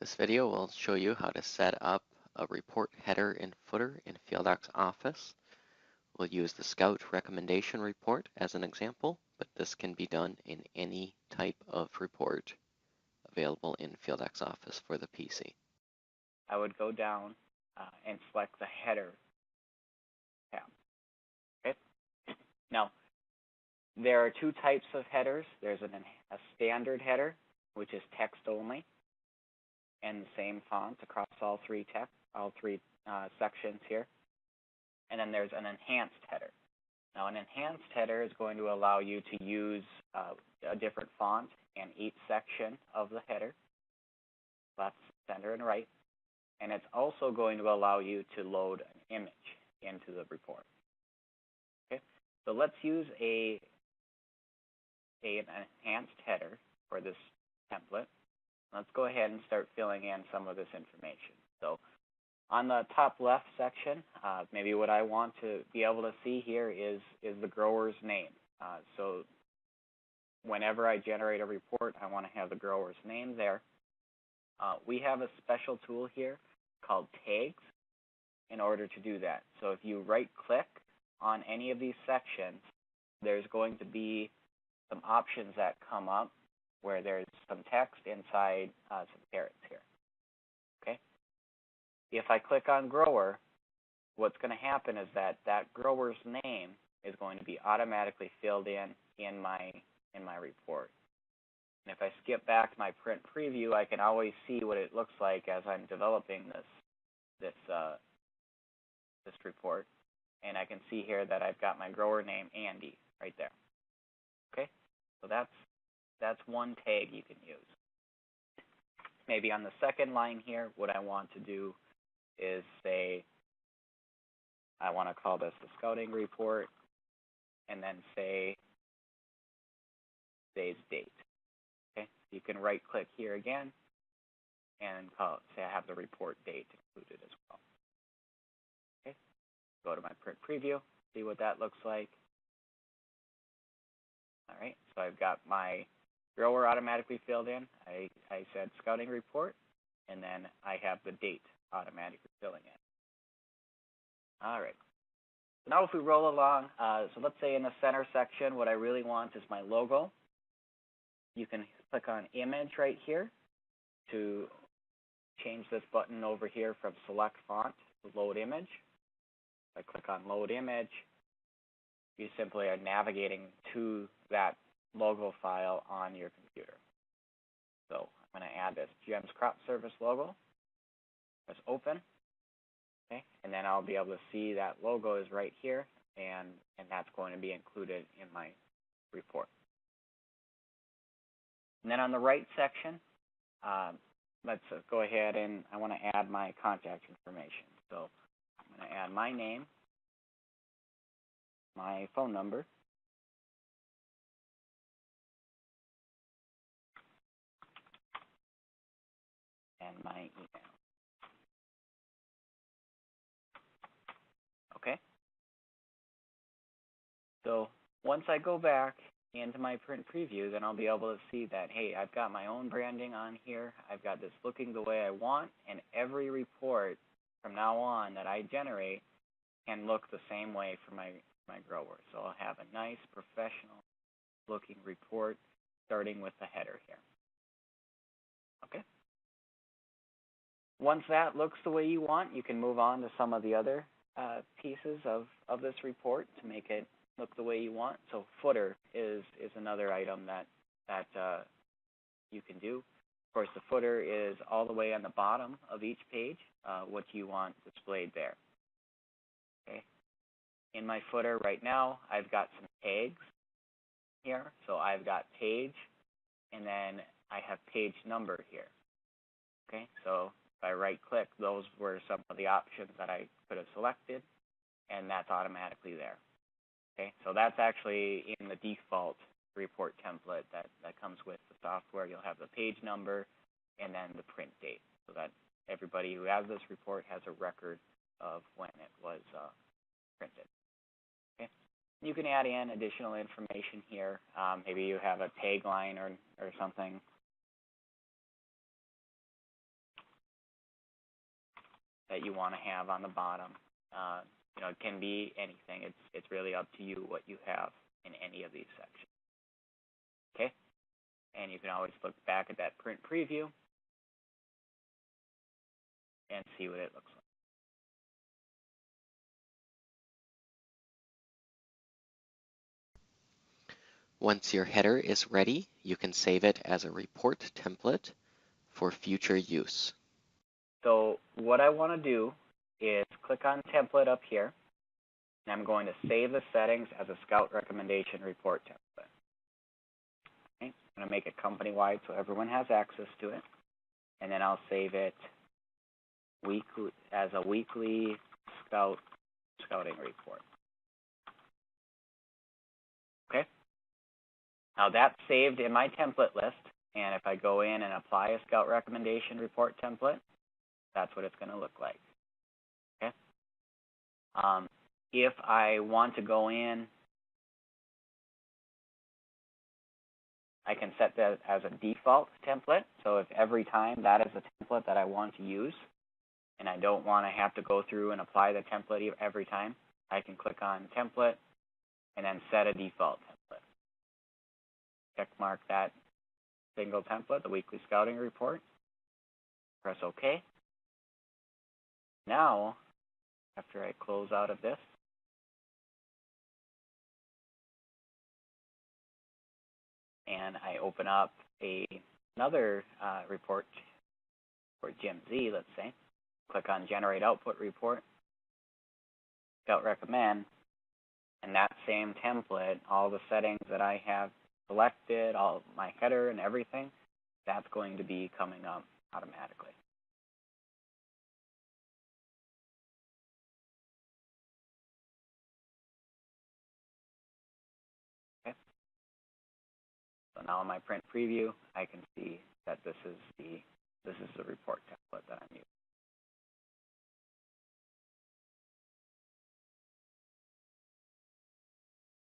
This video will show you how to set up a report header and footer in FieldX Office. We'll use the Scout recommendation report as an example, but this can be done in any type of report available in FieldX Office for the PC. I would go down and select the header tab. Okay. Now, there are two types of headers. There's a standard header, which is text only, and the same font across all three sections here. And then there's an enhanced header. Now, an enhanced header is going to allow you to use a different font in each section of the header, left, center, and right. And it's also going to allow you to load an image into the report. Okay, so let's use an enhanced header for this template. Let's go ahead and start filling in some of this information. So on the top left section, maybe what I want to be able to see here is the grower's name. So whenever I generate a report, I want to have the grower's name there. We have a special tool here called tags in order to do that. So if you right-click on any of these sections, there's going to be some options that come up where there's some text inside some carrots here. Okay. If I click on grower, what's going to happen is that grower's name is going to be automatically filled in my report. And if I skip back to my print preview, I can always see what it looks like as I'm developing this report. And I can see here that I've got my grower name, Andy, right there. Okay, so that's one tag you can use. Maybe on the second line here, what I want to do is say, I want to call this the scouting report, and then say today's date. Okay, you can right-click here again and say I have the report date included as well. Okay, go to my print preview, see what that looks like. All right, so I've got my grower automatically filled in. I said scouting report, and then I have the date automatically filling in. All right. So now if we roll along, so let's say in the center section, what I really want is my logo. You can click on image right here to change this button over here from select font to load image. If I click on load image, you simply are navigating to that logo file on your computer. So I'm going to add this GEMS Crop Service logo. Press open. Okay, and then I'll be able to see that logo is right here, and that's going to be included in my report. And then on the right section, let's go ahead and I want to add my contact information. So I'm going to add my name, my phone number, and my email. Okay. So once I go back into my print preview, then I'll be able to see that, hey, I've got my own branding on here. I've got this looking the way I want, and every report from now on that I generate can look the same way for my grower. So I'll have a nice professional looking report starting with the header here. Okay. Once that looks the way you want, you can move on to some of the other pieces of this report to make it look the way you want. So footer is another item that you can do. Of course, the footer is all the way on the bottom of each page, what you want displayed there. Okay. In my footer right now, I've got some tags here. So I've got page, and then I have page number here. Okay, so if I right-click, those were some of the options that I could have selected, and that's automatically there. Okay, so that's actually in the default report template that comes with the software. You'll have the page number and then the print date, so that everybody who has this report has a record of when it was printed. Okay, you can add in additional information here. Maybe you have a tagline or something. that you want to have on the bottom. You know, it can be anything. It's really up to you what you have in any of these sections. Okay? And you can always look back at that print preview and see what it looks like. Once your header is ready, you can save it as a report template for future use. So what I want to do is click on template up here, and I'm going to save the settings as a Scout recommendation report template. Okay? I'm going to make it company-wide so everyone has access to it, and then I'll save it weekly as a weekly scouting report. Okay? Now that's saved in my template list, and if I go in and apply a Scout recommendation report template, that's what it's going to look like. Okay? If I want to go in, I can set that as a default template. So if every time that is a template that I want to use, and I don't want to have to go through and apply the template every time, I can click on template and then set a default template. Check mark that single template, the weekly scouting report. Press OK. Now, after I close out of this, and I open up another report for Jim Z, let's say, click on Generate Output Report, Scout Recommend, and that same template, all the settings that I have selected, all my header and everything, that's going to be coming up automatically. Okay. So now in my print preview, I can see that this is the report template that I'm using.